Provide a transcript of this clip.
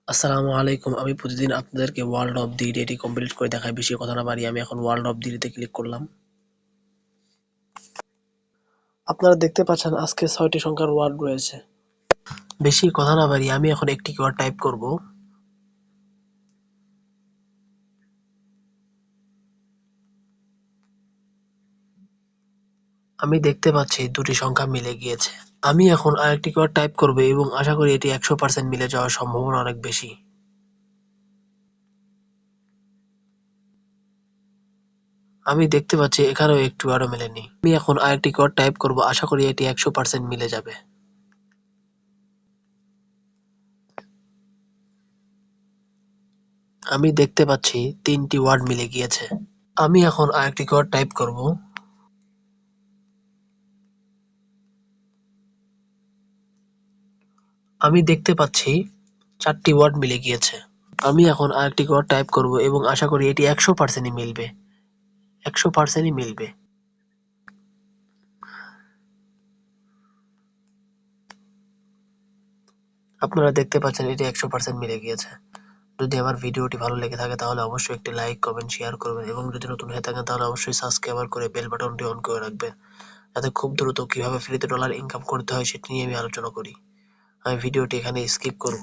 আসসালামু আলাইকুম। আমি প্রতিদিন আপনাদেরকে world of the day T complete করে দেখাই। বেশি কথা না বাড়িয়ে আমি এখন ওয়ার্ল্ড অফ দি ডে তে ক্লিক করলাম। আপনারা দেখতে পাচ্ছেন আজকে ৬টি সংখ্যার ওয়ার্ড রয়েছে। বেশি কথা না বাড়িয়ে আমি এখন একটি ওয়ার্ড টাইপ করব। আমি দেখতে পাচ্ছি দুটি সংখ্যা মিলে গিয়েছে। আমি এখন আরেকটি ওয়ার্ড টাইপ করব এবং আশা করি এটি ১০০% মিলে যাওয়ার সম্ভাবনা অনেক বেশি। আমি দেখতে পাচ্ছি এখানেও একটি ওয়ার্ডও মেলেনি। আমি এখন আরেকটি ওয়ার্ড টাইপ করব, আশা করি এটি ১০০% মিলে যাবে। আমি দেখতে পাচ্ছি ৩টি ওয়ার্ড মিলে গিয়েছে। আমি এখন আরেকটি ওয়ার্ড টাইপ করব। আমি দেখতে পাচ্ছি ৪টি ওয়ার্ড মিলে গিয়েছে। আমি এখন আরেকটি ওয়ার্ড টাইপ করব এবং আশা করি এটি ১০০%ই মিলবে। ১০০%ই মিলবে। আপনারা দেখতে পাচ্ছেন এটি ১০০% মিলে গিয়েছে। যদি আমার ভিডিওটি ভালো লেগে থাকে তাহলে অবশ্যই একটি লাইক, কমেন্ট, শেয়ার করবেন এবং যদি নতুন হয়ে থাকেন তাহলে অবশ্যই সাবস্ক্রাইব করে বেল বাটনটি অন করে রাখবেন। যাতে খুব দ্রুত কিভাবে ফ্রিতে ডলার ইনকাম করতে হয় সেটি নিয়ে আমি আলোচনা করি। আমি ভিডিওটি এখানে স্কিপ করব।